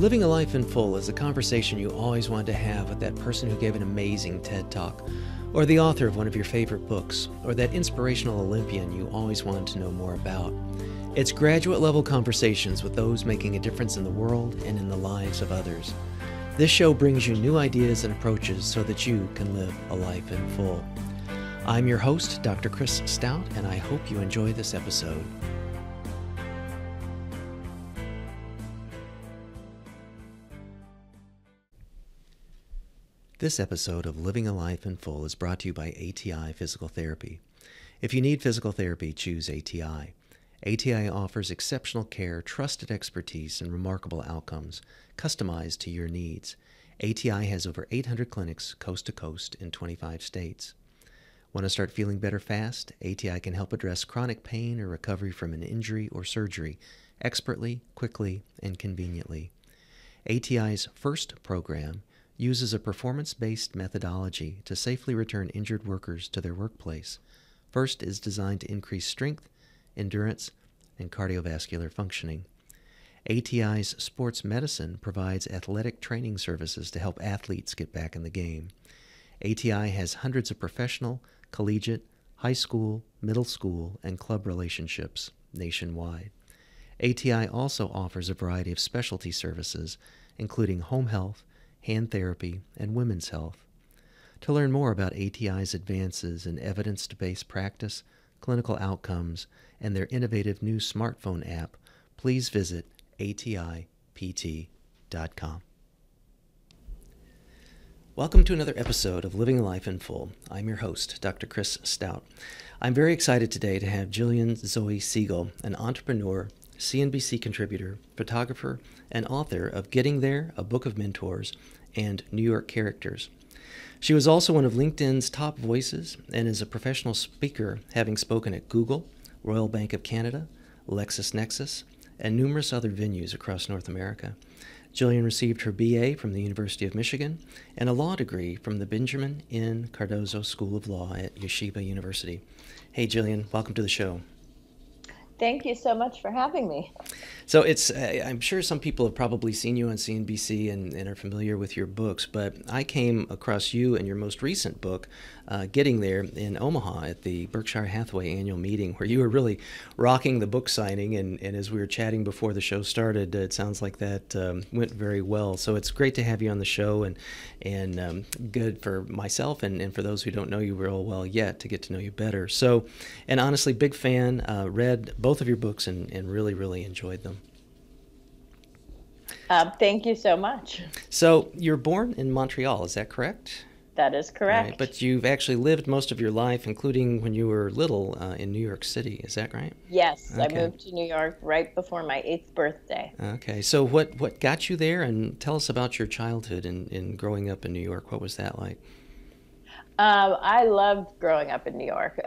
Living a life in full is a conversation you always wanted to have with that person who gave an amazing TED Talk, or the author of one of your favorite books, or that inspirational Olympian you always wanted to know more about. It's graduate-level conversations with those making a difference in the world and in the lives of others. This show brings you new ideas and approaches so that you can live a life in full. I'm your host, Dr. Chris Stout, and I hope you enjoy this episode. This episode of Living a Life in Full is brought to you by ATI Physical Therapy. If you need physical therapy, choose ATI. ATI offers exceptional care, trusted expertise, and remarkable outcomes, customized to your needs. ATI has over 800 clinics coast to coast in 25 states. Want to start feeling better fast? ATI can help address chronic pain or recovery from an injury or surgery expertly, quickly, and conveniently. ATI's FIRST program uses a performance-based methodology to safely return injured workers to their workplace. FIRST is designed to increase strength, endurance, and cardiovascular functioning. ATI's sports medicine provides athletic training services to help athletes get back in the game. ATI has hundreds of professional, collegiate, high school, middle school, and club relationships nationwide. ATI also offers a variety of specialty services, including home health, hand therapy, and women's health. To learn more about ATI's advances in evidence-based practice, clinical outcomes, and their innovative new smartphone app, please visit atipt.com. Welcome to another episode of Living a Life in Full. I'm your host, Dr. Chris Stout. I'm very excited today to have Gillian Zoe Segal, an entrepreneur, CNBC contributor, photographer, and author of Getting There, A Book of Mentors, and New York Characters. She was also one of LinkedIn's top voices and is a professional speaker, having spoken at Google, Royal Bank of Canada, LexisNexis, and numerous other venues across North America. Gillian received her BA from the University of Michigan and a law degree from the Benjamin N. Cardozo School of Law at Yeshiva University. Hey, Gillian, welcome to the show. Thank you so much for having me. So I'm sure some people have probably seen you on CNBC and are familiar with your books, but I came across you and your most recent book, Getting There, in Omaha at the Berkshire Hathaway Annual Meeting, where you were really rocking the book signing. And as we were chatting before the show started, it sounds like that went very well. So it's great to have you on the show, and good for myself and for those who don't know you real well yet to get to know you better. So, and honestly, big fan, read both of your books and really, really enjoyed them. Thank you so much. So you're born in Montreal, is that correct? That is correct. Right, but you've actually lived most of your life, including when you were little, in New York City, is that right? Yes, Okay. I moved to New York right before my 8th birthday. Okay, so what got you there, and tell us about your childhood and growing up in New York. What was that like? I loved growing up in New York.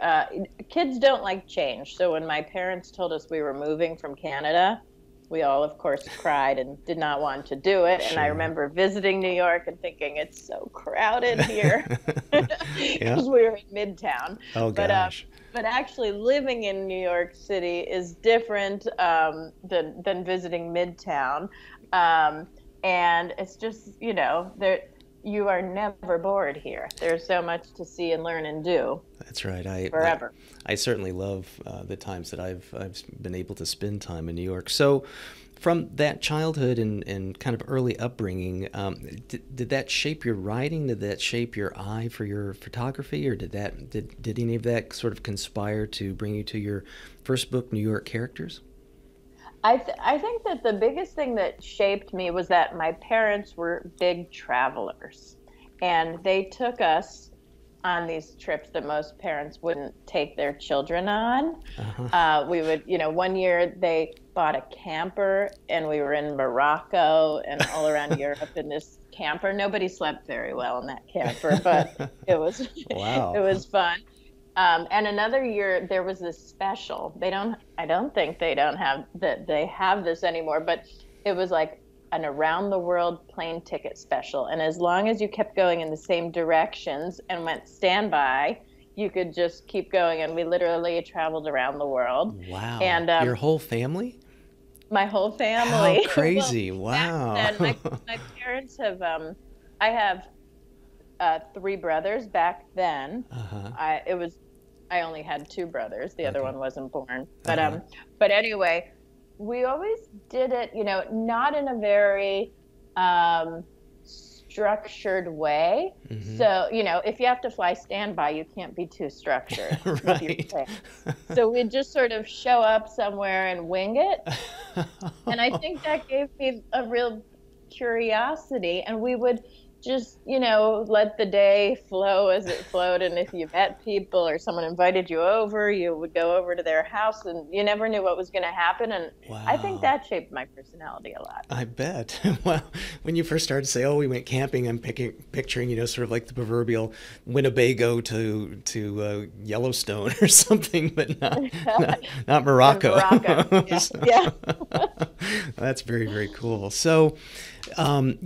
Kids don't like change, so when my parents told us we were moving from Canada, we all, of course, cried and did not want to do it. Sure. And I remember visiting New York and thinking, it's so crowded here, because we were in Midtown. Oh, gosh. But actually living in New York City is different than visiting Midtown. And it's just, you are never bored here. There's so much to see and learn and do. That's right. Forever. I certainly love the times that I've been able to spend time in New York. So from that childhood and kind of early upbringing, did that shape your writing? Did that shape your eye for your photography? Or did any of that sort of conspire to bring you to your first book, New York Characters? I think that the biggest thing that shaped me was that my parents were big travelers, and they took us on these trips that most parents wouldn't take their children on. Uh-huh. We would, one year they bought a camper, and we were in Morocco and all around Europe in this camper. Nobody slept very well in that camper, but it was Wow. It was fun. And another year there was this special. I don't think they have this anymore, but it was like an around the world plane ticket special. And as long as you kept going in the same directions and went standby, you could just keep going. And we literally traveled around the world. Wow. And your whole family? my whole How family. crazy. Well, Wow. back then, my parents have, I have three brothers back then. Uh-huh. I only had two brothers. The other Okay. one wasn't born. Uh-huh. But anyway, we always did it, not in a very structured way. Mm-hmm. So, if you have to fly standby, you can't be too structured with your Right. plan. So we'd just sort of show up somewhere and wing it. And I think that gave me a real curiosity, and we would just, let the day flow as it flowed. And if you met people or someone invited you over, you would go over to their house, and you never knew what was going to happen. And I think Wow. that shaped my personality a lot. I bet. Well, when you first started to say, "Oh, we went camping," I'm picturing, sort of like the proverbial Winnebago to Yellowstone or something, but not Morocco. Morocco. Yeah. So, Yeah. that's very, very cool. So,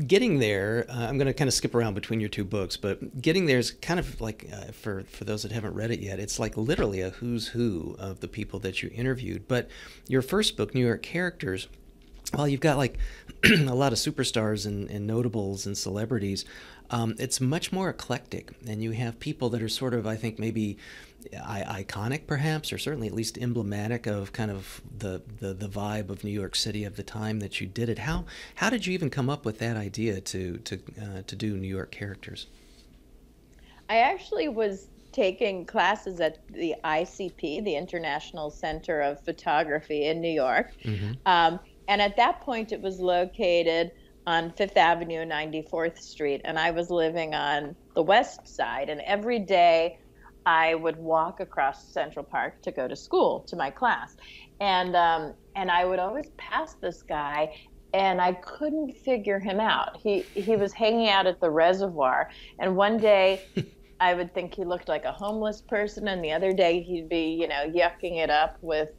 getting there, I'm going to kind of skip around between your two books, but getting there is kind of like, for those that haven't read it yet, it's like literally a who's who of the people that you interviewed. But your first book, New York Characters, well, you've got like a lot of superstars and notables and celebrities. It's much more eclectic, and you have people that are sort of, I think, maybe iconic, perhaps, or certainly at least emblematic of kind of the vibe of New York City of the time that you did it. How did you even come up with that idea to do New York Characters? I actually was taking classes at the ICP, the International Center of Photography in New York. Mm-hmm. And at that point, it was located on Fifth Avenue and 94th Street. And I was living on the west side. And every day I would walk across Central Park to go to school, to my class. And I would always pass this guy, and I couldn't figure him out. He was hanging out at the reservoir. And one day I would think he looked like a homeless person, and the other day he'd be, yucking it up with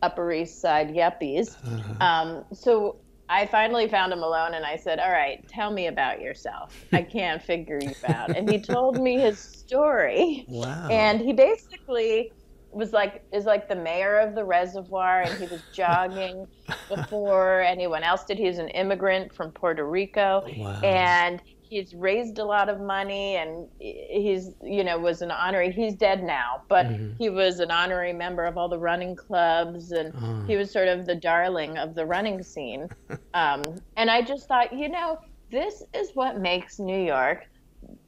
Upper East Side yuppies. Uh-huh. So I finally found him alone, and I said, "All right, tell me about yourself. I can't figure you out." And he told me his story. Wow. And he basically is like the mayor of the reservoir, and he was jogging before anyone else did. He was an immigrant from Puerto Rico. Wow. And he's raised a lot of money, and he's, was an honorary, he's dead now, but Mm-hmm. he was an honorary member of all the running clubs, and he was sort of the darling of the running scene. And I just thought, this is what makes New York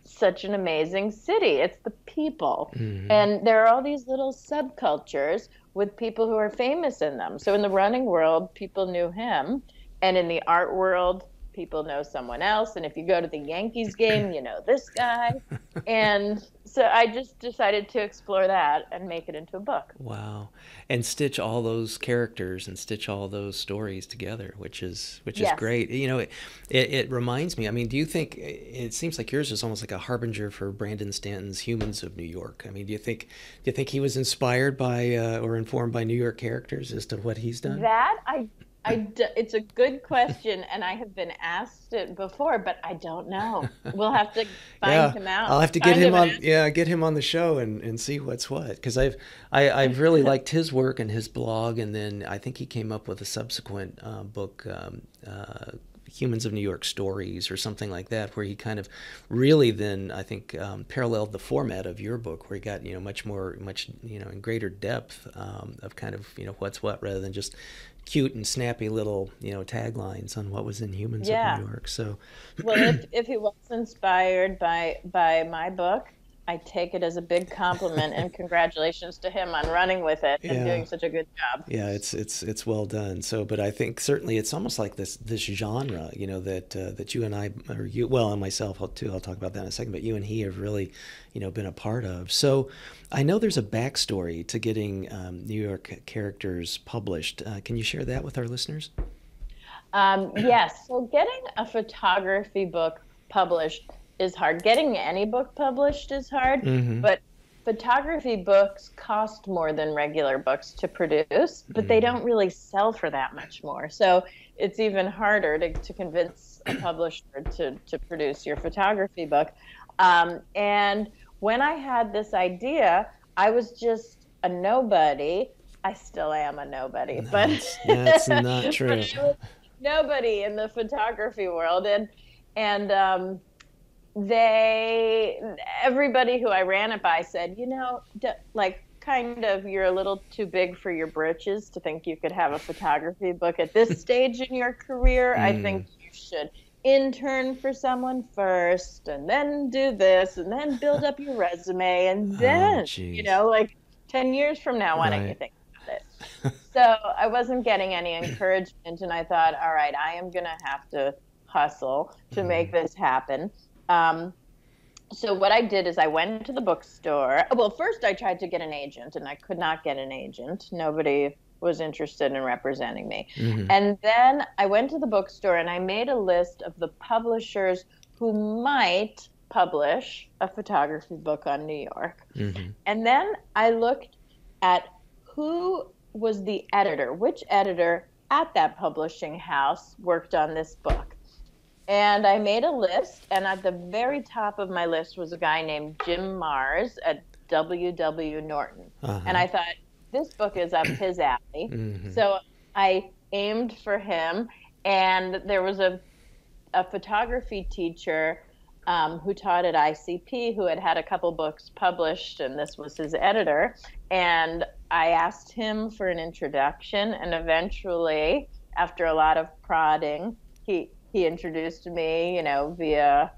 such an amazing city. It's the people. Mm-hmm. And there are all these little subcultures with people who are famous in them. So in the running world, people knew him. And in the art world, people know someone else. And if you go to the Yankees game, you know this guy. And so I just decided to explore that and make it into a book. Wow. And stitch all those characters and stitch all those stories together, which is Yes. great. It reminds me, I mean, do you think, it seems like yours is almost like a harbinger for Brandon Stanton's Humans of New York. I mean, do you think he was inspired by or informed by New York Characters as to what he's done? That it's a good question, and I have been asked it before, but I don't know. We'll have to find him out. I'll have to get him on the show and see what's what, because I've really liked his work and his blog, and then I think he came up with a subsequent book, Humans of New York Stories or something like that, where he kind of really then, I think, paralleled the format of your book, where he got much in greater depth of kind of what's what, rather than just cute and snappy little taglines on what was in Humans of New York. So, well, if he was inspired by my book, I take it as a big compliment, and congratulations to him on running with it and doing such a good job. Yeah, it's well done. So, but I think certainly it's almost like this genre, that you and I, or you, well, and myself too, I'll talk about that in a second, but you and he have really, been a part of. So, I know there's a backstory to getting New York Characters published. Can you share that with our listeners? Yes. So getting a photography book published is hard. Getting any book published is hard, but photography books cost more than regular books to produce, but they don't really sell for that much more. So it's even harder to convince a publisher to produce your photography book. And when I had this idea, I was just a nobody. I still am a nobody, No, but that's not true. but I was nobody in the photography world, and they everybody who I ran it by said, like kind of you're a little too big for your britches to think you could have a photography book at this stage in your career. I think you should intern for someone first and then do this and then build up your resume and then, like 10 years from now, why don't you think about it? So I wasn't getting any encouragement, and I thought, all right, I am going to have to hustle to make this happen. So what I did is I went to the bookstore. Well, first I tried to get an agent, and I could not get an agent. Nobody was interested in representing me. And then I went to the bookstore and I made a list of the publishers who might publish a photography book on New York. And then I looked at who was the editor, which editor at that publishing house worked on this book. And I made a list, and at the very top of my list was a guy named Jim Mars at W.W. Norton. And I thought, this book is up his alley. So I aimed for him, and there was a photography teacher who taught at ICP who had a couple books published, and this was his editor. And I asked him for an introduction, and eventually, after a lot of prodding, he introduced me, via,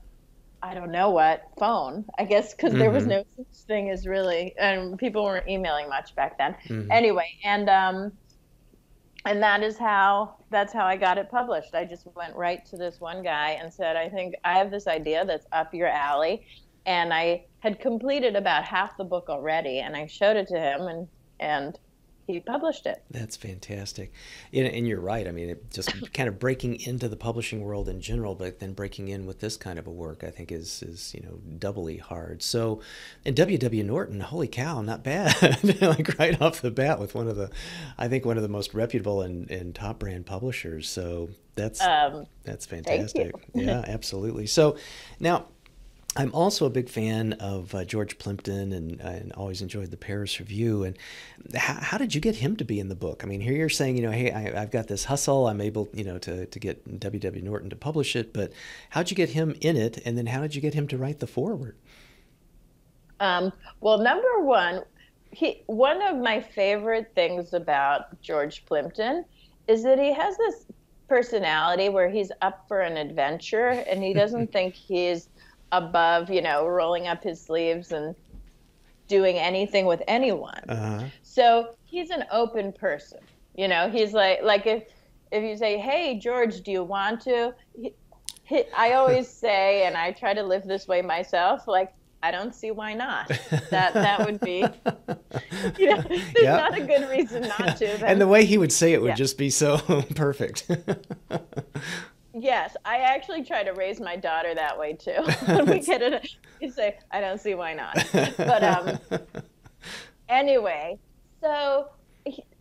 I don't know what, phone, I guess, because there was no such thing as really, and people weren't emailing much back then. Anyway, and that's how I got it published. I just went right to this one guy and said, I think I have this idea that's up your alley. And I had completed about half the book already, and I showed it to him, and he published it. That's fantastic. And you're right. I mean, it just kind of breaking into the publishing world in general, but then breaking in with this kind of a work, I think is doubly hard. So, and W.W. Norton, holy cow, not bad. Like right off the bat with one of the most reputable and top brand publishers. So that's fantastic. Yeah, absolutely. So now, I'm also a big fan of George Plimpton and always enjoyed the Paris Review. And how did you get him to be in the book? I mean, here you're saying, hey, I've got this hustle. I'm able, to get W.W. Norton to publish it. But how'd you get him in it? And then how did you get him to write the foreword? Well, number one, one of my favorite things about George Plimpton is that he has this personality where he's up for an adventure and he doesn't think he's above, rolling up his sleeves and doing anything with anyone. So he's an open person. He's like if you say, hey, George, do you want to? I always say, and I try to live this way myself, like, I don't see why not. That would be, there's not a good reason not to. Then. And the way he would say it would just be so perfect. Yes, I actually try to raise my daughter that way too. When we get it, you say, I don't see why not. But anyway, so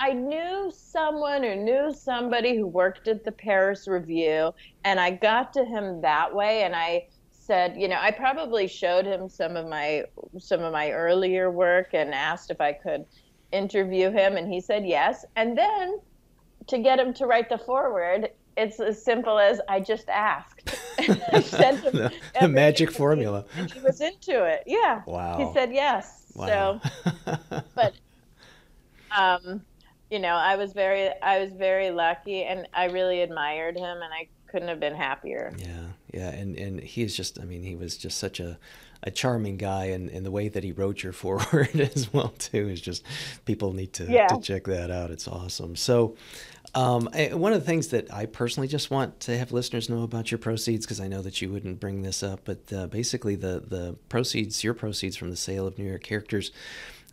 I knew someone who knew somebody who worked at the Paris Review, and I got to him that way. And I said, I probably showed him some of my earlier work and asked if I could interview him, and he said yes. And then to get him to write the foreword, it's as simple as I just asked. I sent him the magic formula. And he was into it. Yeah. Wow. He said yes. Wow. So, but, I was very lucky, and I really admired him, and I couldn't have been happier. Yeah. And he is just, he was just such a charming guy, and the way that he wrote your foreword as well too is just, people need to check that out. It's awesome. So one of the things that I personally just want to have listeners know about your proceeds, because I know that you wouldn't bring this up, but basically the proceeds, your proceeds from the sale of New York Characters,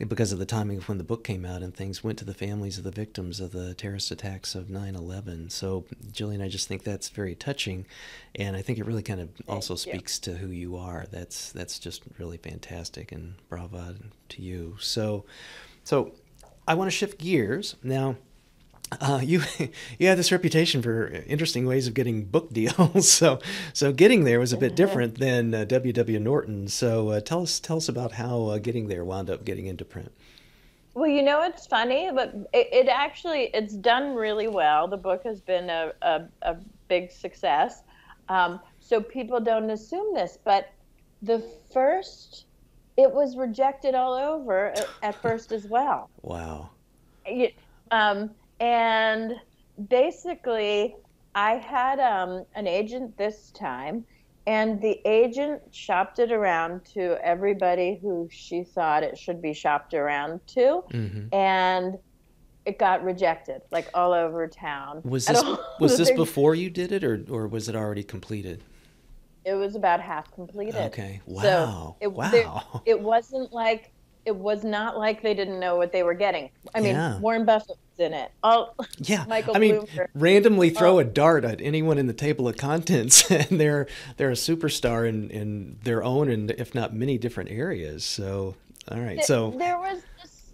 because of the timing of when the book came out and things, went to the families of the victims of the terrorist attacks of 9/11. So, Jillian, I just think that's very touching, and I think it really kind of also speaks to who you are. That's just really fantastic, and bravo to you. So I want to shift gears now. You have this reputation for interesting ways of getting book deals. So getting there was a bit different than W.W. Norton. So tell us about how getting there wound up getting into print. Well, it's funny, but it actually it's done really well. The book has been a big success. So people don't assume this, but the first it was rejected all over at first as well. Wow. Y- and basically, I had an agent this time, and the agent shopped it around to everybody who she thought it should be shopped around to, Mm-hmm. and it got rejected like all over town. Was At this all was the this big, before you did it, or was it already completed? it was about half completed. Okay. So Wow. it Wow. it wasn't like it was not like they didn't know what they were getting. I mean, Yeah. Warren Buffett was in it. All Yeah. Michael I mean, Bloomberg. randomly throw Oh, a dart at anyone in the table of contents, and they're a superstar in their own, and if not many different areas. So, all right. So, there was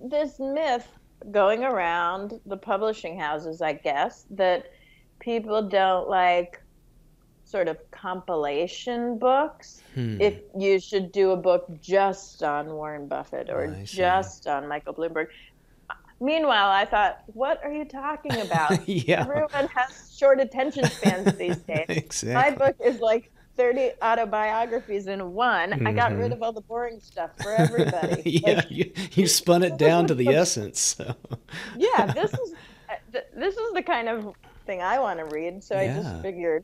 this myth going around the publishing houses, I guess, that people don't like sort of compilation books. hmm. If you should do a book just on Warren Buffett or I see. just on Michael Bloomberg. Meanwhile, I thought, what are you talking about? Yeah. Everyone has short attention spans these days. My Exactly. book is like 30 autobiographies in one. I got rid Mm-hmm. of all the boring stuff for everybody. Yeah. Like, You spun it this down is to the the, essence. So. yeah, this is the kind of thing I want to read. So I just Yeah. figured,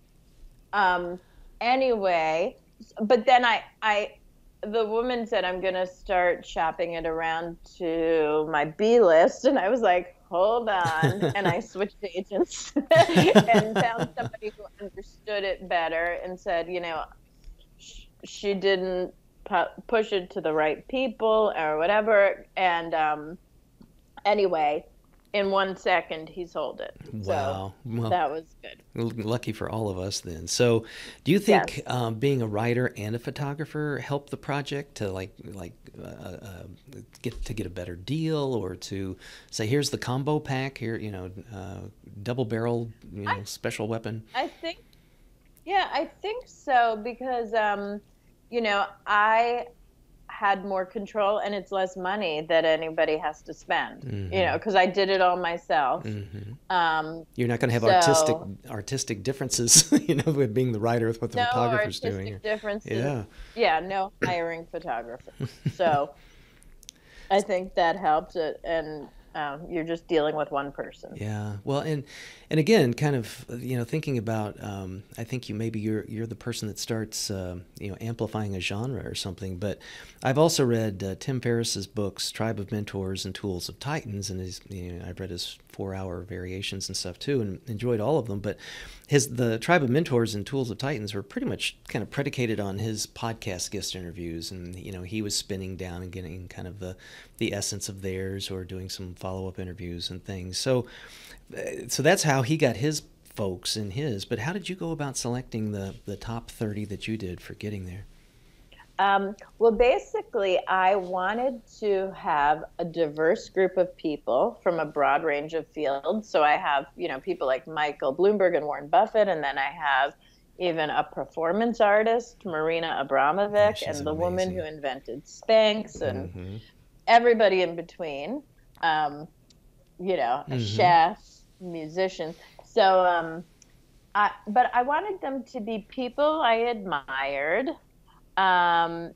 um, anyway, but then the woman said, I'm going to start shopping it around to my B list. And I was like, hold on. And I switched agents and found somebody who understood it better and said, she didn't push it to the right people or whatever. And anyway, in 1 second, he sold it. So Wow. Well, that was good. lucky for all of us then. So, do you think Yes. being a writer and a photographer helped the project to get a better deal, or to say, here's the combo pack here, double barrel, I, special weapon? I think, yeah, I think so because, I had more control and it's less money that anybody has to spend, Mm-hmm. because I did it all myself. Mm-hmm. Um, You're not going to have so artistic differences, with being the writer with what the no photographer's doing. artistic differences. Yeah. Yeah, no hiring photographers. So I think that helps it. And you're just dealing with one person. Yeah. Well, and again, kind of, thinking about, I think you're the person that starts, amplifying a genre or something. But I've also read Tim Ferriss's books, Tribe of Mentors and Tools of Titans, and I've read his 4-hour variations and stuff too, and enjoyed all of them. But the Tribe of Mentors and Tools of Titans were pretty much kind of predicated on his podcast guest interviews, and he was spinning down and getting kind of the essence of theirs, or doing some follow-up interviews and things. So that's how he got his folks in his. But how did you go about selecting the top 30 that you did for getting there? Well, basically, I wanted to have a diverse group of people from a broad range of fields. So I have, people like Michael Bloomberg and Warren Buffett, and then I have even a performance artist, Marina Yeah, Abramović, she's and the woman who amazing. invented Spanx, and Mm-hmm. everybody in between. Um, a Mm-hmm. chef, musicians. So, but I wanted them to be people I admired, and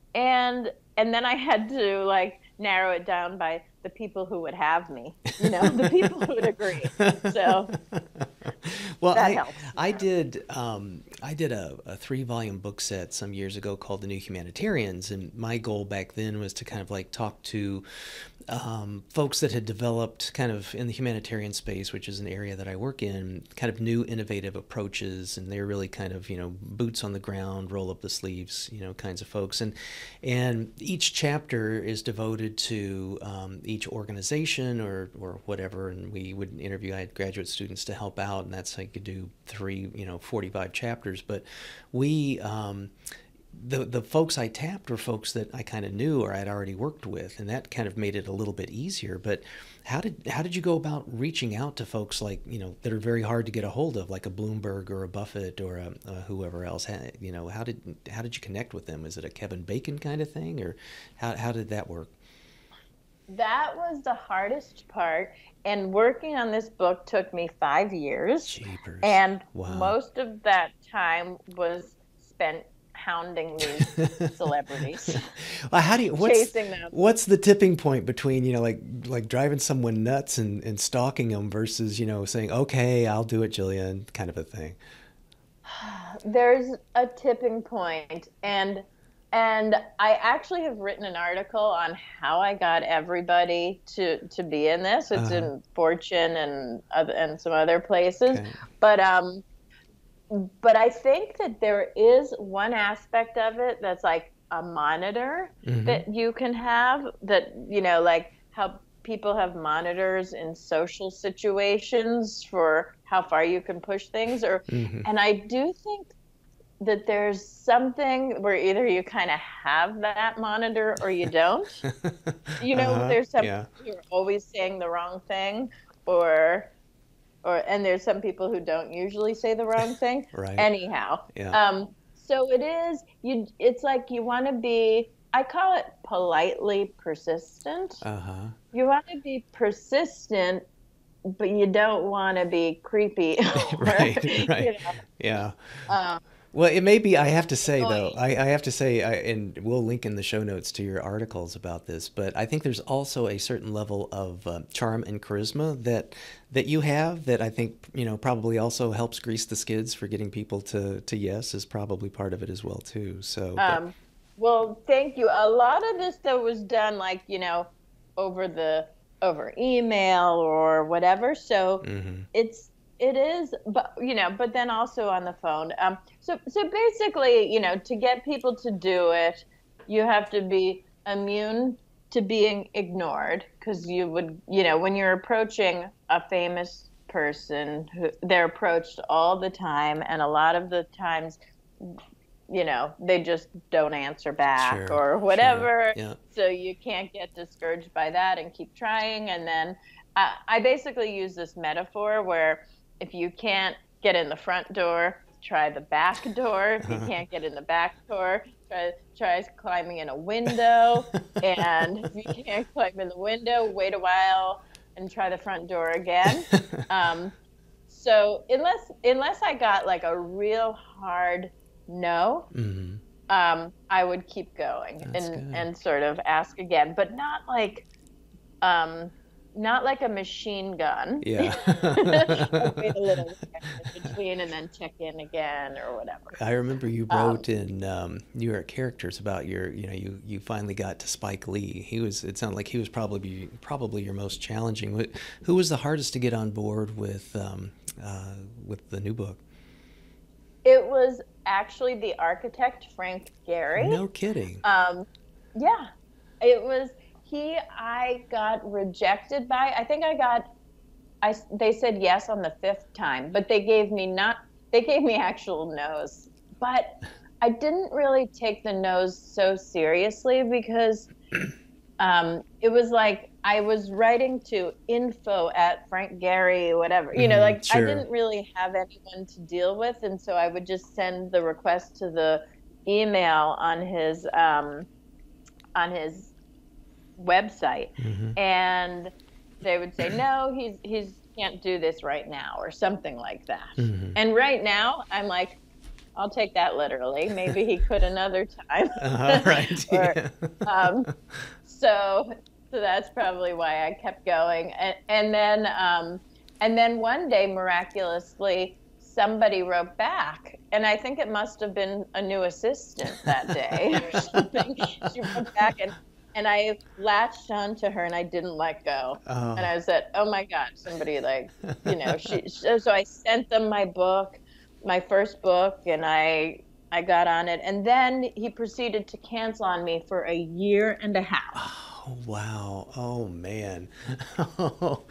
then I had to like narrow it down by the people who would have me, the people who would agree. So Well, that helps. I did a 3-volume book set some years ago called The New Humanitarians, and my goal back then was to kind of like talk to folks that had developed kind of in the humanitarian space, which is an area that I work in, kind of new innovative approaches, and they're really kind of boots on the ground, roll up the sleeves, kinds of folks, and each chapter is devoted to each organization or whatever, and we would interview. I had graduate students to help out, and that's how you could do 45 chapters. But we the folks I tapped were folks that I kind of knew or I'd already worked with, and that kind of made it a little bit easier. But how did you go about reaching out to folks like that are very hard to get a hold of, like a Bloomberg or a Buffett or a whoever else? How did you connect with them? Is it a Kevin Bacon kind of thing, or how did that work? That was the hardest part. And working on this book took me 5 years. Jeepers. And Wow. most of that time was spent hounding these celebrities. Well, chasing them. What's the tipping point between, like driving someone nuts and stalking them versus, saying, okay, I'll do it, Jillian, kind of a thing? There's a tipping point, and I actually have written an article on how I got everybody to be in this. It's in Fortune and some other places. Okay. But I think that there is one aspect of it that's like a monitor that you can have, that, like how people have monitors in social situations for how far you can push things, and I do think that there's something where either you kind of have that monitor or you don't. There's some people who are always saying the wrong thing, and there's some people who don't usually say the wrong thing. Right. Anyhow. Yeah. So it's like you want to be, I call it politely persistent. You want to be persistent, but you don't want to be creepy. Right. Yeah. Well, it may be, I have to say, though, I have to say, and we'll link in the show notes to your articles about this, but I think there's also a certain level of charm and charisma that you have that I think, probably also helps grease the skids for getting people to yes, is probably part of it as well, too. So, well, thank you. A lot of this, though, was done like, over email or whatever. So it is, but then also on the phone. So basically, to get people to do it, you have to be immune to being ignored, because you would, when you're approaching a famous person, they're approached all the time, and a lot of the times, they just don't answer back or whatever. Sure. Yeah. So you can't get discouraged by that and keep trying. And then I basically use this metaphor where if you can't get in the front door, try the back door. If you can't get in the back door, try climbing in a window. And if you can't climb in the window, wait a while and try the front door again. So unless I got like a real hard no, I would keep going and sort of ask again, but not like a machine gun. Yeah. Wait a little in between and then check in again or whatever. I remember you wrote in New York Characters about you finally got to Spike Lee. It sounded like he was probably your most challenging. Who was the hardest to get on board with the new book? It was actually the architect, Frank Gehry. No kidding. Yeah, it was. I got rejected by, I think they said yes on the 5th time, but they gave me actual no's. But I didn't really take the no's so seriously, because it was like I was writing to info@Frank Gehry, whatever, Sure. I didn't really have anyone to deal with. And so I would just send the request to the email on his website, and they would say, no, he's can't do this right now, or something like that. And right now I'm like, I'll take that literally. Maybe he could another time. Right. So that's probably why I kept going. And then one day, miraculously, somebody wrote back, and I think it must have been a new assistant that day or something. She wrote back, and I latched onto her and I didn't let go. And I said, oh my God, somebody so I sent them my book, my first book, and I got on it. And then he proceeded to cancel on me for a year and a half. Oh, wow. Oh, man.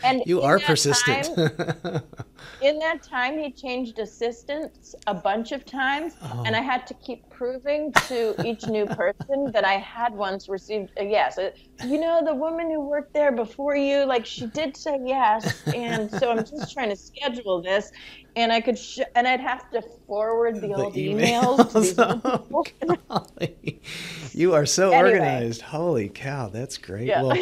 And you are persistent. In that time, he changed assistants a bunch of times, and I had to keep proving to each new person that I had once received a yes. The woman who worked there before you, she did say yes, and so I'm just trying to schedule this, and I could, and I'd have to forward the old emails to these people. You are so organized. Holy cow, that's great. Yeah.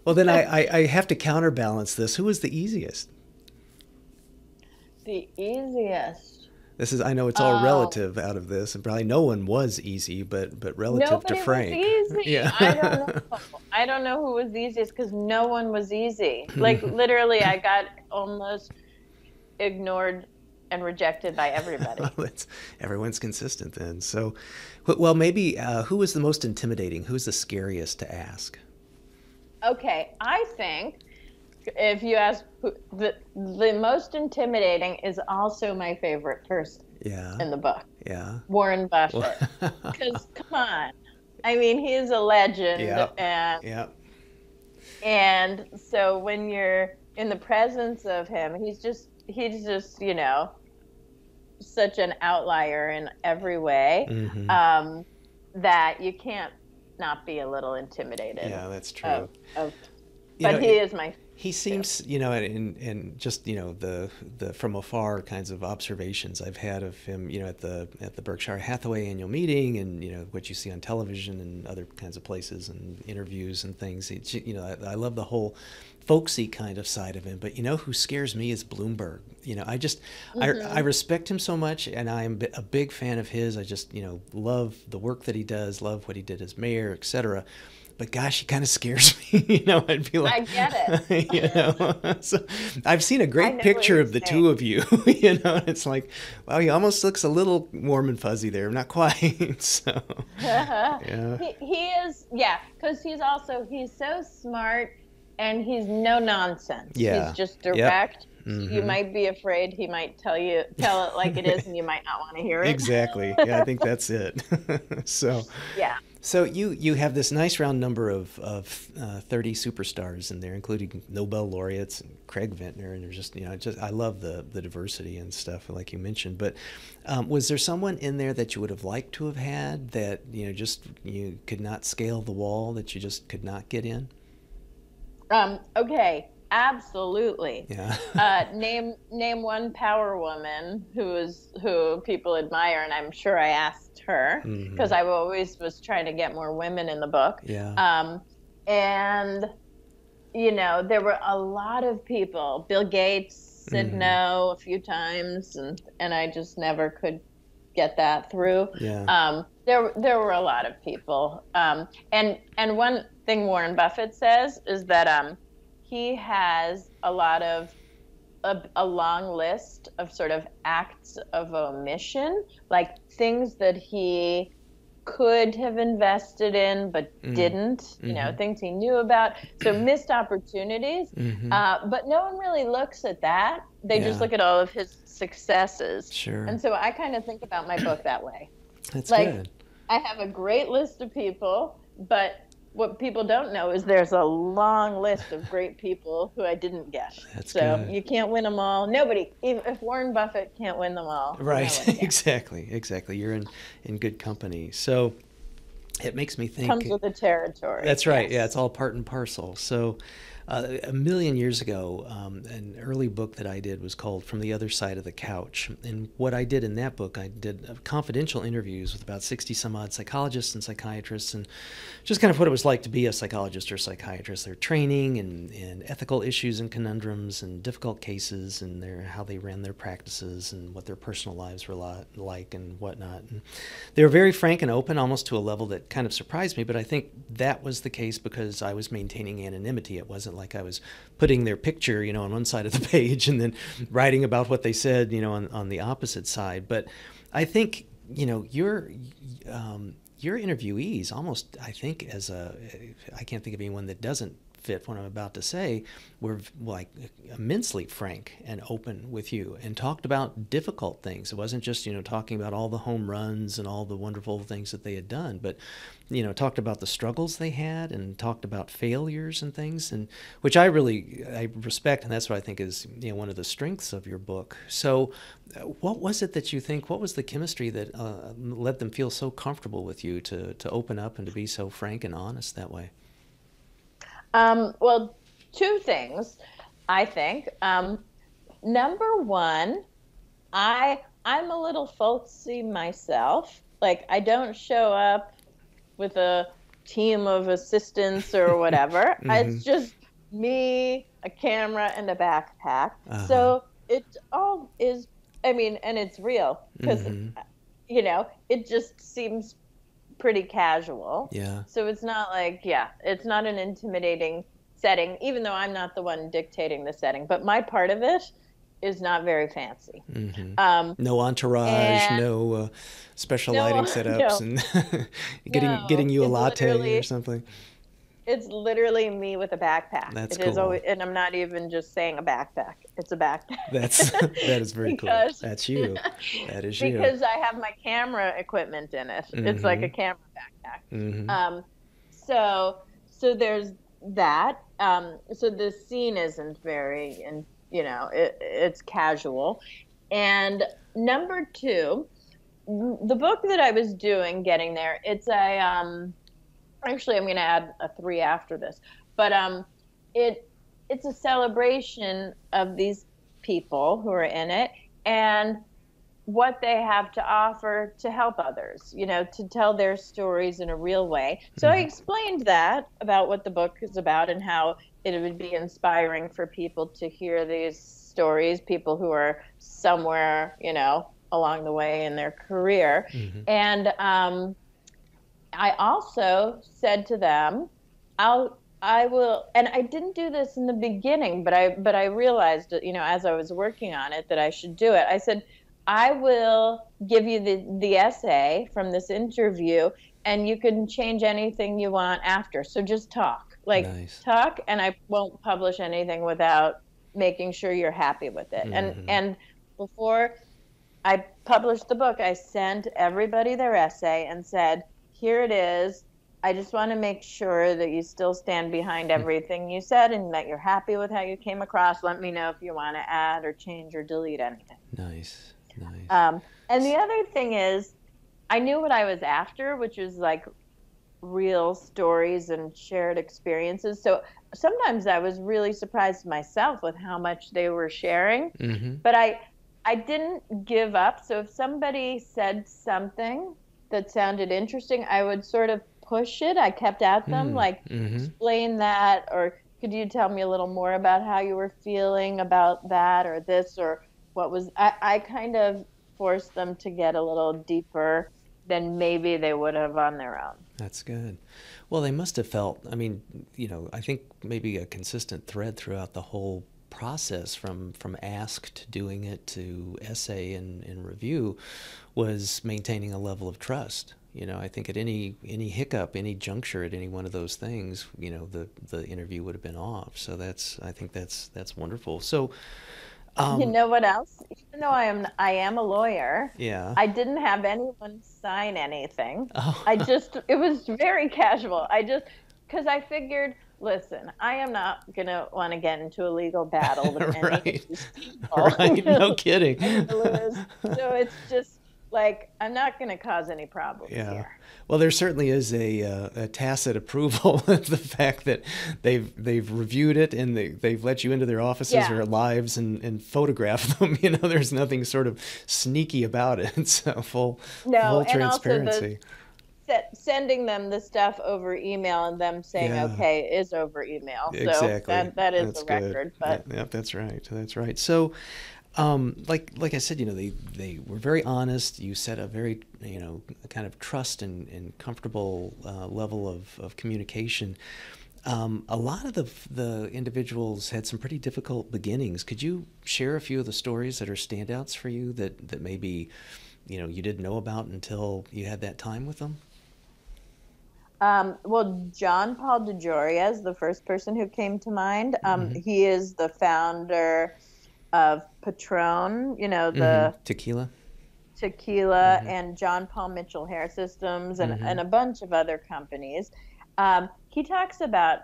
Well, then I have to counterbalance this. Who was the easiest? The easiest. This is, I know it's all relative out of this, and probably no one was easy, but relative to Frank. Was easy. Yeah. I don't know. I don't know who was the easiest because no one was easy. Like literally, I got almost ignored and rejected by everybody. Everyone's consistent then. So, well, maybe who was the most intimidating? Who's the scariest to ask? Okay, I think if you ask, the most intimidating is also my favorite person in the book. Yeah. Warren Buffett. Because come on, I mean, he is a legend. And so when you're in the presence of him, he's just such an outlier in every way, that you can't not be a little intimidated. Yeah, that's true. But he is my. He seems, and just the from afar kinds of observations I've had of him, at the Berkshire Hathaway Annual Meeting, and what you see on television and other kinds of places and interviews and things. I love the whole folksy kind of side of him. But who scares me is Bloomberg. I respect him so much, and I'm a big fan of his. I just love the work that he does, love what he did as mayor, etc. But gosh, he kind of scares me. I'd be like, I get it. So I've seen a great picture of the two of you. And it's like, wow, he almost looks a little warm and fuzzy there. Not quite. So yeah, he is. Yeah, because he's so smart, and he's no nonsense. Yeah, he's just direct. Yep. You might be afraid he might tell it like it is, and you might not want to hear it. Exactly. Yeah, I think that's it. So yeah. So you have this nice round number of 30 superstars in there, including Nobel laureates and Craig Ventnor, and there's just I love the diversity and stuff like you mentioned. But was there someone in there that you would have liked to have had that you could not scale the wall, that you just could not get in? Okay. Absolutely. Yeah. Name one power woman who people admire, and I'm sure I asked her because I always was trying to get more women in the book. Yeah. And there were a lot of people. Bill Gates said no a few times, and I just never could get that through. Yeah. There were a lot of people. And one thing Warren Buffett says is that he has a long list of sort of acts of omission, like things that he could have invested in but didn't, things he knew about. So missed opportunities. But no one really looks at that. They just look at all of his successes. Sure. And so I kind of think about my book that way. That's good. I have a great list of people, but what people don't know is there's a long list of great people who I didn't get. That's good. You can't win them all. Nobody, if Warren Buffett can't win them all. Right, exactly. You're in good company. So it makes me think. Comes with the territory. That's right. Yes. Yeah, it's all part and parcel. So a million years ago, an early book that I did was called From the Other Side of the Couch. And what I did in that book, I did confidential interviews with about 60 some odd psychologists and psychiatrists, and just kind of what it was like to be a psychologist or psychiatrist, their training and ethical issues and conundrums and difficult cases, and how they ran their practices and what their personal lives were like and whatnot. And they were very frank and open, almost to a level that kind of surprised me, but I think that was the case because I was maintaining anonymity. It wasn't like I was putting their picture, on one side of the page and then writing about what they said, on the opposite side. But I think, your interviewees almost, I think, I can't think of anyone that doesn't fit what I'm about to say, were like immensely frank and open with you and talked about difficult things. It wasn't just, talking about all the home runs and all the wonderful things that they had done, but, talked about the struggles they had and talked about failures and things, and which I respect, and that's what I think is, one of the strengths of your book. So what was it that you think, what was the chemistry that let them feel so comfortable with you to open up and to be so frank and honest that way? Well, two things, I think. Number one, I'm a little folksy myself. Like, I don't show up with a team of assistants or whatever. It's just me, a camera, and a backpack. So it all is, I mean, and it's real because, you know, it just seems pretty casual. Yeah. So it's not like, it's not an intimidating setting, even though I'm not the one dictating the setting. But my part of it is not very fancy. No entourage, no special lighting setups, and getting you a latte or something. It's literally me with a backpack. That's it cool. Is always, and I'm not even just saying a backpack. It's a backpack. That is very cool. That's you. That is you. Because I have my camera equipment in it. It's like a camera backpack. So there's that. So the scene isn't very, and you know, it's casual. And number two, the book that I was doing, Getting There, it's a actually, I'm going to add a 3 after this, but it's a celebration of these people who are in it and what they have to offer to help others, you know, to tell their stories in a real way. So I explained that about what the book is about and how it would be inspiring for people to hear these stories, people who are somewhere, you know, along the way in their career. And I also said to them, I will, and I didn't do this in the beginning, but I realized, you know, as I was working on it, that I should do it. I said, I will give you the essay from this interview, and you can change anything you want after. So just talk, talk, and I won't publish anything without making sure you're happy with it. And before I published the book, I sent everybody their essay and said, here it is. I just want to make sure that you still stand behind everything you said and that you're happy with how you came across. Let me know if you want to add or change or delete anything. Nice. And the other thing is, I knew what I was after, which was like real stories and shared experiences. So sometimes I was really surprised myself with how much they were sharing. But I didn't give up. So if somebody said something that sounded interesting, I would sort of push it. I kept at them, explain that, or could you tell me a little more about how you were feeling about that or this, or what was, I kind of forced them to get a little deeper than maybe they would have on their own. That's good. Well, they must have felt, I mean, you know, I think maybe a consistent thread throughout the whole process from ask to doing it to essay and review was maintaining a level of trust. You know, I think at any hiccup, any juncture at any one of those things, you know, the interview would have been off. So I think that's wonderful. So you know what else? Even though I am a lawyer, I didn't have anyone sign anything. It was very casual. Because I figured, listen, I am not going to want to get into a legal battle with any of these people. Right, no kidding. So it's just like, I'm not going to cause any problems here. Well, there certainly is a tacit approval of the fact that they've reviewed it and they've let you into their offices or lives and photograph them. You know, there's nothing sort of sneaky about it. It's full transparency. Also sending them the stuff over email and them saying okay is over email. Exactly. So that is a record. But that's right. So like I said, you know, they were very honest. You set a very, you know, kind of trust and comfortable level of communication. A lot of the individuals had some pretty difficult beginnings. Could you share a few of the stories that are standouts for you that maybe, you know, you didn't know about until you had that time with them? Well, John Paul DeJoria is the first person who came to mind. He is the founder of Patron, you know, the tequila, and John Paul Mitchell Hair Systems and a bunch of other companies. He talks about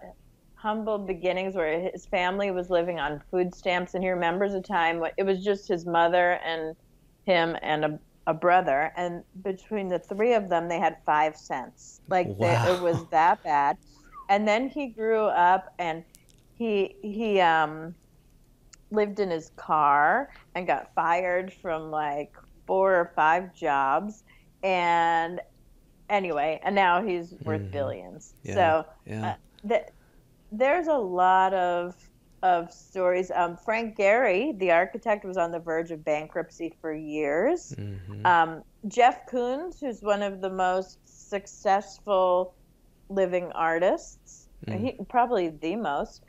humble beginnings where his family was living on food stamps, and he remembers a time when it was just his mother and him and a brother, and between the three of them, they had 5 cents. Like, it was that bad. And then he grew up, and he lived in his car and got fired from like 4 or 5 jobs, and anyway, and now he's worth billions. Yeah. So Yeah. there's a lot of stories. Frank Gehry, the architect, was on the verge of bankruptcy for years. Jeff Koons, who's one of the most successful living artists, probably the most,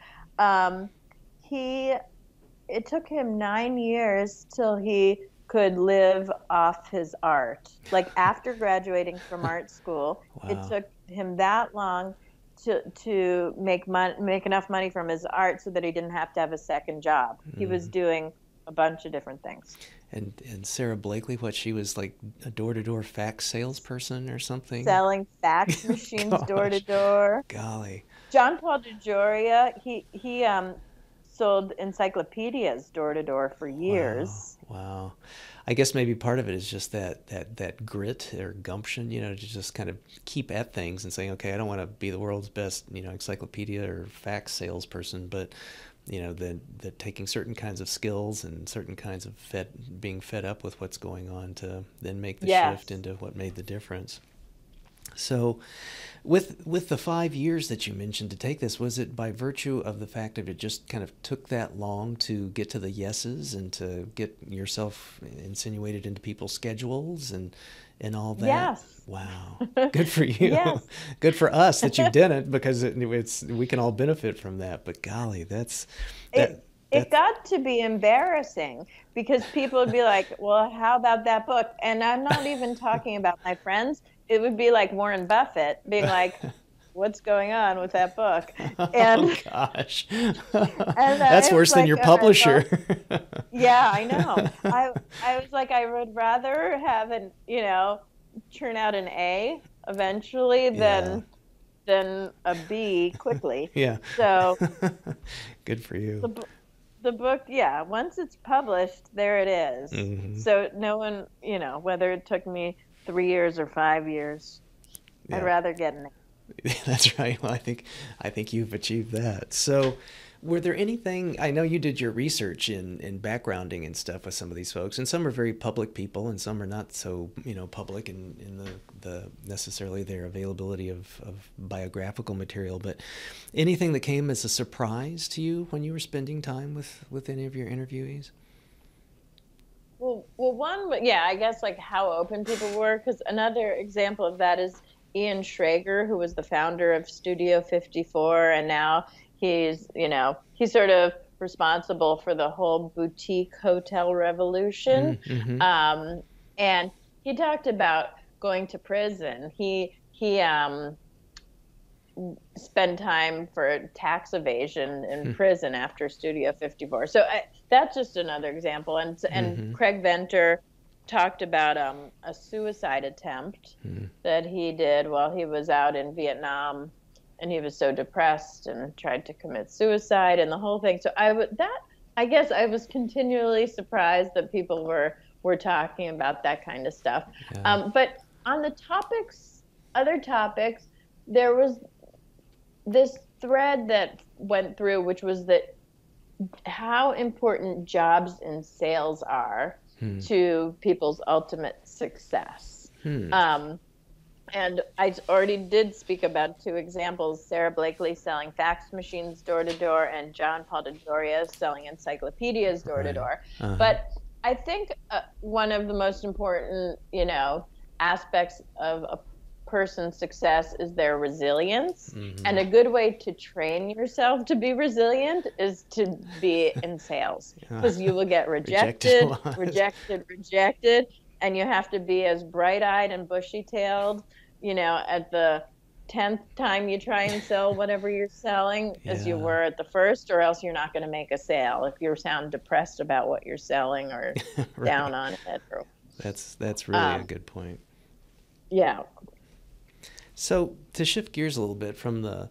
it took him 9 year till he could live off his art. Like after graduating from art school, it took him that long to make enough money from his art so that he didn't have to have a second job. He was doing a bunch of different things. And Sara Blakely, what, she was like a door-to-door fax salesperson or something? Selling fax machines door to door. Golly. John Paul DeGioia, he sold encyclopedias door to door for years. Wow. I guess maybe part of it is just that grit or gumption, to just kind of keep at things and saying, okay, I don't want to be the world's best, encyclopedia or fax salesperson, but the taking certain kinds of skills and certain kinds of being fed up with what's going on to then make the shift into what made the difference. So with the 5 years that you mentioned to take this, was it by virtue of the fact that it just kind of took that long to get to the yeses and to get yourself insinuated into people's schedules and all that? Yes. Wow. Good for you. Yes. Good for us that you didn't, because we can all benefit from that. But golly, it got to be embarrassing because people would be like, well, how about that book? And I'm not even talking about my friends. It would be like Warren Buffett being like, what's going on with that book? And, oh, gosh. That's worse than your publisher. Yeah, I know. I was like, I would rather have turn out an A eventually than a B quickly. Yeah. So good for you. The book, once it's published, there it is. Mm-hmm. So no one, whether it took me 3 years or 5 years, I'd rather get an A. That's right. Well, I think you've achieved that. So were there anything, I know you did your research in backgrounding and stuff with some of these folks, and some are very public people and some are not so, public in the necessarily their availability of biographical material, but anything that came as a surprise to you when you were spending time with any of your interviewees? Well, one, I guess like how open people were, because another example of that is Ian Schrager, who was the founder of Studio 54, and now he's sort of responsible for the whole boutique hotel revolution. Mm-hmm. And he talked about going to prison. He spent time for tax evasion in prison after Studio 54. So that's just another example. And Craig Venter talked about a suicide attempt that he did while he was out in Vietnam, and he was so depressed and tried to commit suicide and the whole thing. So I guess I was continually surprised that people were talking about that kind of stuff. Yeah. But on the other topics, there was this thread that went through, which was that how important jobs in sales are to people's ultimate success. And I already did speak about two examples, Sara Blakely selling fax machines door to door and John Paul DeGioia selling encyclopedias door to door. But I think one of the most important, aspects of a person's success is their resilience. And a good way to train yourself to be resilient is to be in sales, because you will get rejected, and you have to be as bright-eyed and bushy-tailed, at the 10th time you try and sell whatever you're selling as you were at the first, or else you're not going to make a sale if you sound depressed about what you're selling or down on it. That's really a good point. Yeah. So to shift gears a little bit from the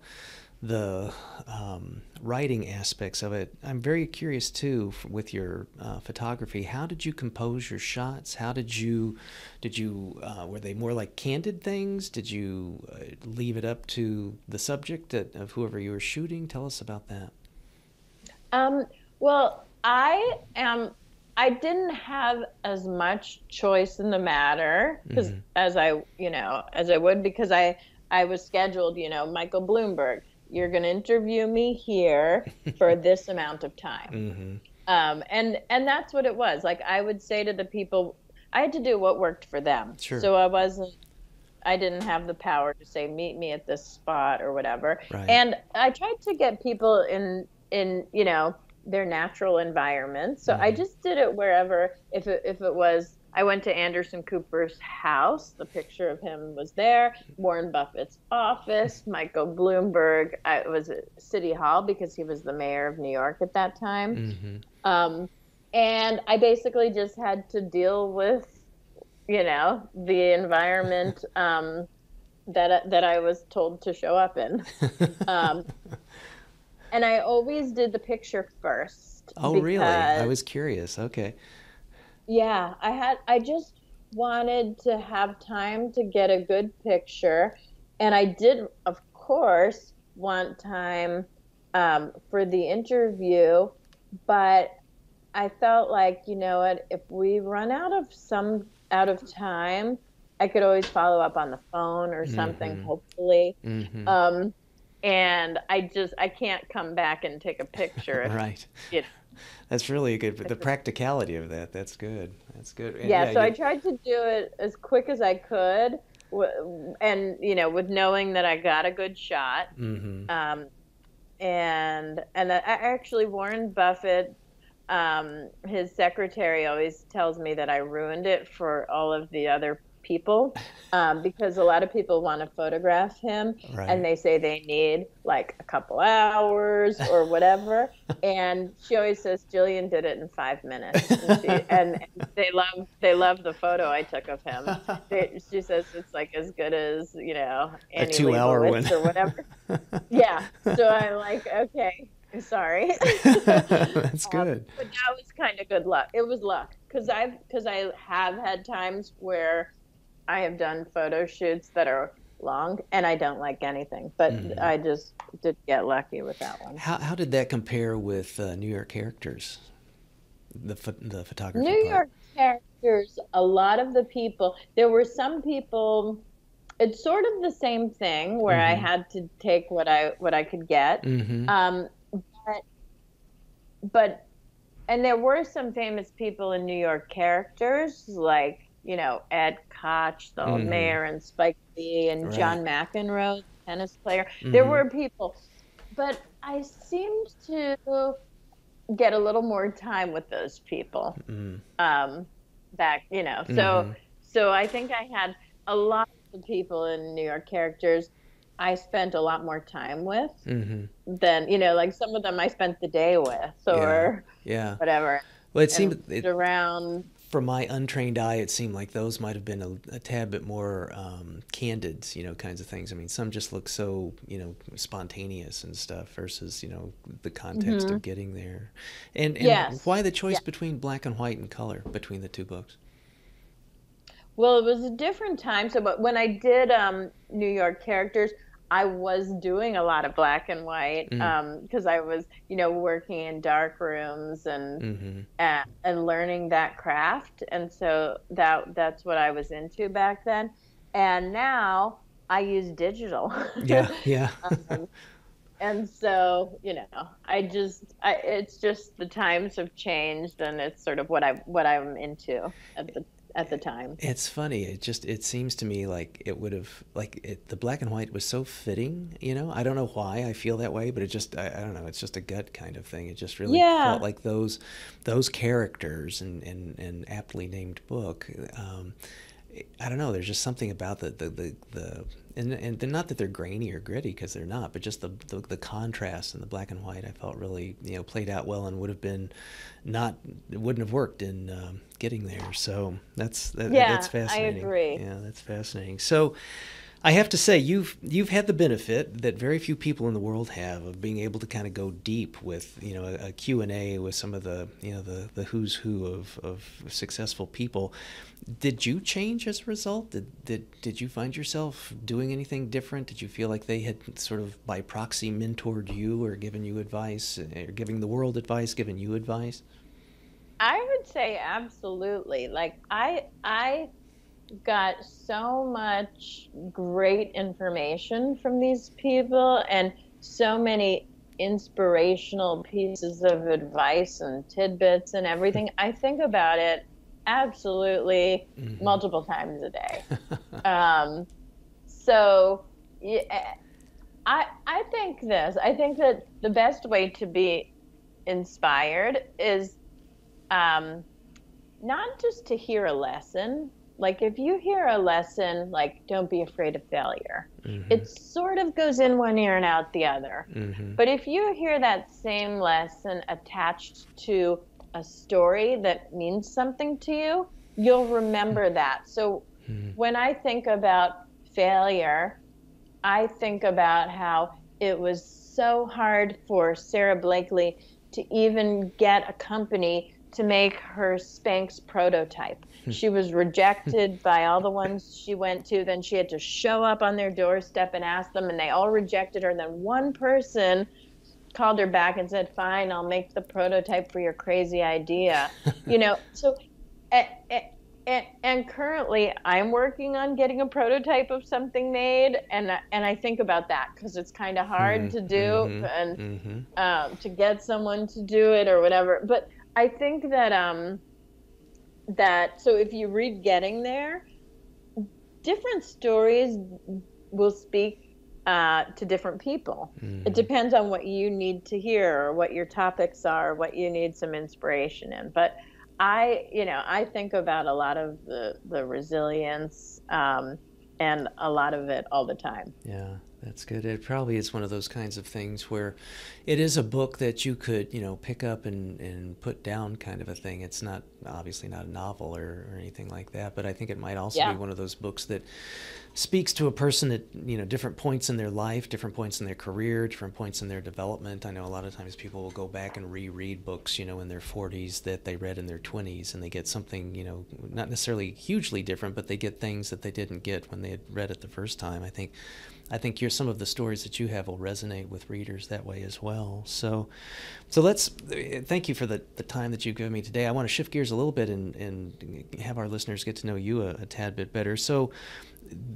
writing aspects of it, I'm very curious too with your photography. How did you compose your shots? How did you were they more like candid things? Did you leave it up to the subject of whoever you were shooting? Tell us about that. Well, I I didn't have as much choice in the matter because as I would, because I was scheduled, Michael Bloomberg, you're going to interview me here for this amount of time. And that's what it was. Like I would say to the people, I had to do what worked for them. Sure. So I didn't have the power to say, meet me at this spot or whatever. Right. And I tried to get people in, their natural environment. So I just did it wherever, if it was, I went to Anderson Cooper's house. The picture of him was there. Warren Buffett's office, Michael Bloomberg. It was at City Hall because he was the mayor of New York at that time. And I basically just had to deal with, the environment that I was told to show up in. And I always did the picture first. Oh, really? I was curious. Okay. Yeah, I just wanted to have time to get a good picture. And I did, of course, want time for the interview, but I felt like, you know what, if we run out of time, I could always follow up on the phone or something, hopefully. And I can't come back and take a picture. Right. That's really good. But the practicality of that, that's good. That's good. And yeah, so I tried to do it as quick as I could, and with knowing that I got a good shot. And actually, Warren Buffett, his secretary always tells me that I ruined it for all of the other people, because a lot of people want to photograph him, and they say they need like a couple hours or whatever. And she always says Jillian did it in 5 minutes, and they love the photo I took of him. She says it's like as good as Annie a 2-hour one or whatever. Yeah, so I'm like, okay, sorry. That's good. But that was kind of good luck. It was luck because I have had times where I have done photo shoots that are long and I don't like anything, but I just did get lucky with that one. How did that compare with New York characters, the photography New York characters, a lot of the people, there were some people, it's sort of the same thing where I had to take what I could get. But and there were some famous people in New York characters, like Ed Koch, the old mayor, and Spike Lee, and John McEnroe, tennis player. There were people, but I seemed to get a little more time with those people back, So I think I had a lot of the people in New York characters I spent a lot more time with than, like some of them I spent the day with or whatever. Well, it seemed around. From my untrained eye, it seemed like those might have been a tad bit more candid, kinds of things. I mean, some just look so, spontaneous and stuff versus, the context of getting there. And why the choice between black and white and color between the two books? Well, it was a different time. So, but when I did New York characters, I was doing a lot of black and white because I was, working in dark rooms and learning that craft, and so that's what I was into back then. And now I use digital. And so, it's just the times have changed, and it's sort of what I'm into at the time. It's funny. It seems to me like it would have, the black and white was so fitting, I don't know why I feel that way, but it just, I don't know, it's just a gut kind of thing. It just really felt like those characters and aptly named book. I don't know. There's just something about and not that they're grainy or gritty, because they're not, but just the contrast in the black and white I felt really played out well and wouldn't have worked in getting there. So that's fascinating. I agree. Yeah, that's fascinating. So I have to say, you've had the benefit that very few people in the world have of being able to kind of go deep with a Q&A with some of the the who's who of successful people. Did you change as a result? Did you find yourself doing anything different? Did you feel like they had sort of by proxy mentored you or given you advice, or giving the world advice, given you advice? I would say absolutely. Like I got so much great information from these people and so many inspirational pieces of advice and tidbits and everything. I think about it absolutely Mm-hmm. multiple times a day. Um, so yeah, I think this. I think that the best way to be inspired is um, not just to hear a lesson. Like if you hear a lesson, like don't be afraid of failure, Mm-hmm. it sort of goes in one ear and out the other. Mm-hmm. But if you hear that same lesson attached to a story that means something to you, you'll remember that. So Mm-hmm. when I think about failure, I think about how it was so hard for Sara Blakely to even get a company to make her Spanx prototype. She was rejected by all the ones she went to. Then she had to show up on their doorstep and ask them, and they all rejected her. And then one person called her back and said, "Fine, I'll make the prototype for your crazy idea." So and currently I'm working on getting a prototype of something made, and I think about that because it's kind of hard to do Mm-hmm. and Mm-hmm. to get someone to do it or whatever. But I think that so if you read Getting There, different stories will speak to different people. Mm-hmm. It depends on what you need to hear or what your topics are, what you need some inspiration in. But I think about a lot of the resilience and a lot of it all the time. Yeah, that's good. It probably is one of those kinds of things where it is a book that you could, pick up and put down kind of a thing. It's not obviously not a novel or anything like that, but I think it might also be Yeah. one of those books that speaks to a person at, different points in their life, different points in their career, different points in their development. I know a lot of times people will go back and reread books, in their 40s that they read in their 20s, and they get something, not necessarily hugely different, but they get things that they didn't get when they had read it the first time. I think some of the stories that you have will resonate with readers that way as well. So let's thank you for the time that you've given me today. I want to shift gears a little bit and have our listeners get to know you a tad bit better. So,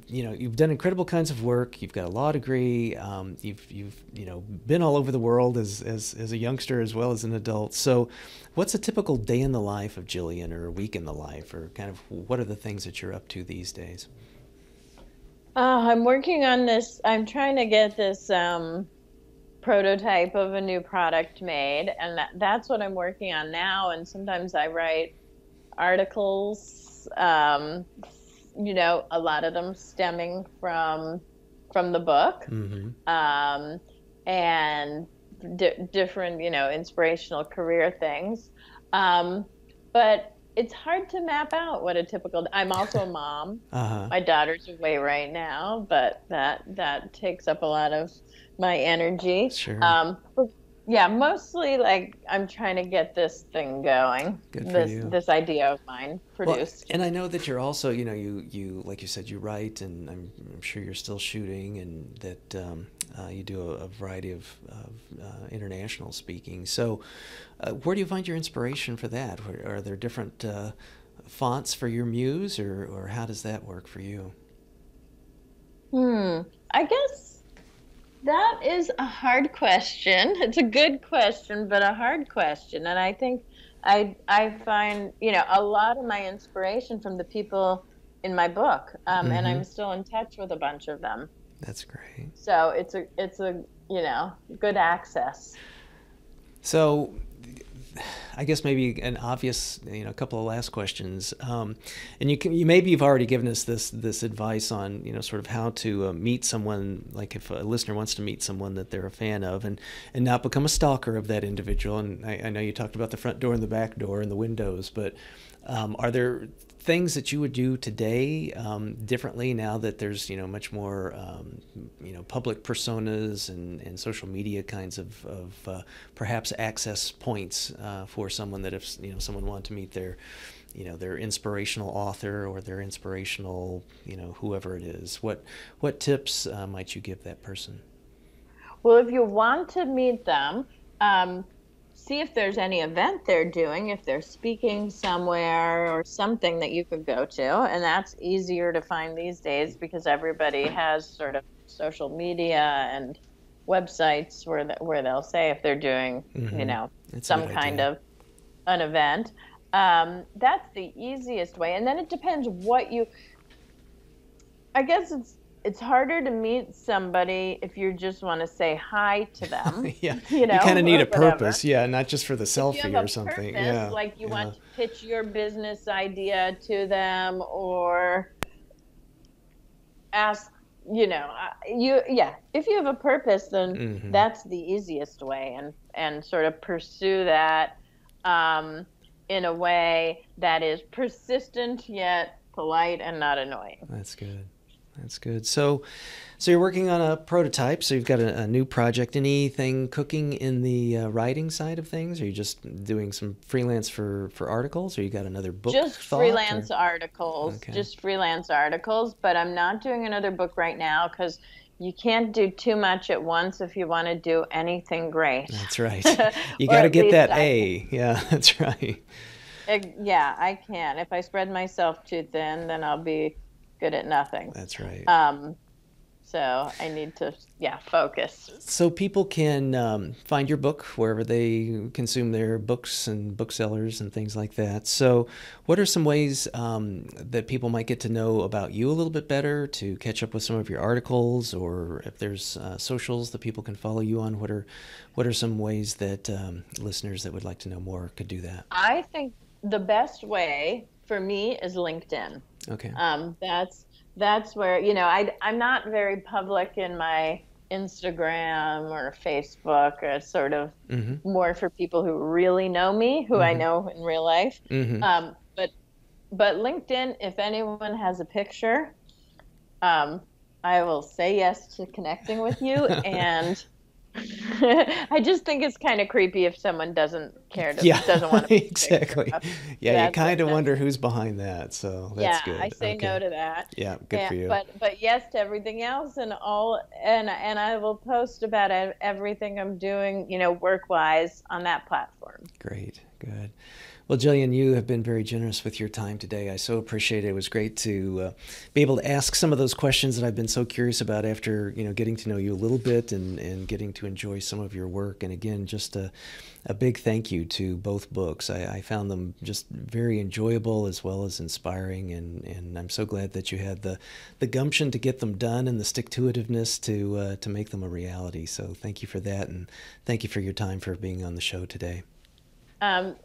you've done incredible kinds of work. You've got a law degree. You've been all over the world as a youngster as well as an adult. So, what's a typical day in the life of Gillian, or a week in the life, or kind of what are the things that you're up to these days? I'm working on this. I'm trying to get this prototype of a new product made, and that's what I'm working on now. And sometimes I write articles, a lot of them stemming from the book, Mm-hmm. and different, inspirational career things. But it's hard to map out what a typical. I'm also a mom. Uh-huh. My daughter's away right now, but that takes up a lot of my energy. Sure. But yeah, mostly like I'm trying to get this thing going. Good for This you. this idea of mine Well, produced. and I know that you're also, you like you said, you write, and I'm sure you're still shooting, and that you do a variety of international speaking. So, where do you find your inspiration for that? Are there different fonts for your muse, or how does that work for you? I guess that is a hard question. It's a good question, but a hard question. And I think I find, a lot of my inspiration from the people in my book. And Mm-hmm. I'm still in touch with a bunch of them. That's great. So it's a good access. So, I guess maybe an obvious, a couple of last questions, and maybe you've already given us this advice on, sort of how to meet someone, like if a listener wants to meet someone that they're a fan of, and not become a stalker of that individual. And I know you talked about the front door and the back door and the windows, but are there things that you would do today differently now that there's much more public personas and social media kinds of perhaps access points for someone, that if someone wanted to meet their inspirational author or their inspirational whoever it is, what tips might you give that person? Well, if you want to meet them, see if there's any event they're doing, if they're speaking somewhere or something that you could go to. And that's easier to find these days because everybody has sort of social media and websites where they'll say if they're doing, That's some kind of an event. That's the easiest way. And then it depends I guess it's harder to meet somebody if you just want to say hi to them. Yeah, you kind of need a purpose, not just for the selfie or something. Purpose, like you want to pitch your business idea to them or ask, if you have a purpose, then that's the easiest way, and sort of pursue that in a way that is persistent yet polite and not annoying. That's good. That's good. So you're working on a prototype. So you've got a new project. Anything cooking in the writing side of things? Are you just doing some freelance for articles, or you got another book? Just freelance articles. Okay. Just freelance articles. But I'm not doing another book right now because you can't do too much at once if you want to do anything great. That's right. You got to get that A. Yeah, that's right. I can. If I spread myself too thin, then I'll be good at nothing. That's right. So I need to, focus. So people can find your book wherever they consume their books and booksellers and things like that. So what are some ways that people might get to know about you a little bit better, to catch up with some of your articles, or if there's socials that people can follow you on? What are some ways that listeners that would like to know more could do that? I think the best way for me is LinkedIn. Okay. That's where, I'm not very public in my Instagram or Facebook. It's sort of more for people who really know me, who I know in real life. But LinkedIn, if anyone has a picture, I will say yes to connecting with you. And I just think it's kind of creepy if someone doesn't care doesn't want to exactly. You kind of wonder who's behind that. So that's good. I say no to that. Yeah, good for you. But yes to everything else, and I will post about everything I'm doing, work-wise on that platform. Great, good. Well, Gillian, you have been very generous with your time today. I so appreciate it. It was great to be able to ask some of those questions that I've been so curious about after, getting to know you a little bit and getting to enjoy some of your work. And again, just a big thank you to both books. I found them just very enjoyable as well as inspiring, and I'm so glad that you had the gumption to get them done and the stick-to-itiveness to make them a reality. So thank you for that, and thank you for your time for being on the show today.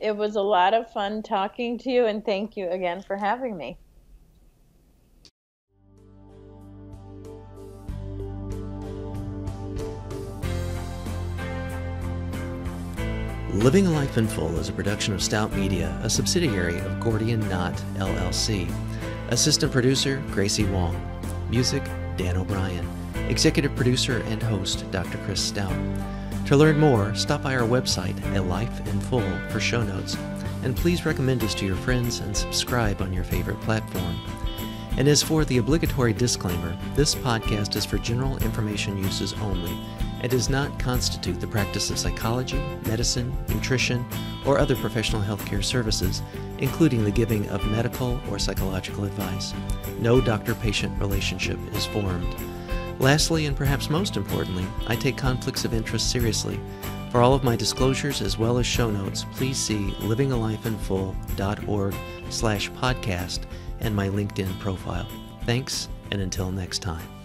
It was a lot of fun talking to you, and thank you again for having me. Living a Life in Full is a production of Stout Media, a subsidiary of Gordian Knot, LLC. Assistant producer, Gracie Wong. Music, Dan O'Brien. Executive producer and host, Dr. Chris Stout. To learn more, stop by our website at Life in Full for show notes, and please recommend us to your friends and subscribe on your favorite platform. And as for the obligatory disclaimer, this podcast is for general information uses only and does not constitute the practice of psychology, medicine, nutrition, or other professional healthcare services, including the giving of medical or psychological advice. No doctor-patient relationship is formed. Lastly, and perhaps most importantly, I take conflicts of interest seriously. For all of my disclosures as well as show notes, please see livingalifeinfull.org/podcast and my LinkedIn profile. Thanks, and until next time.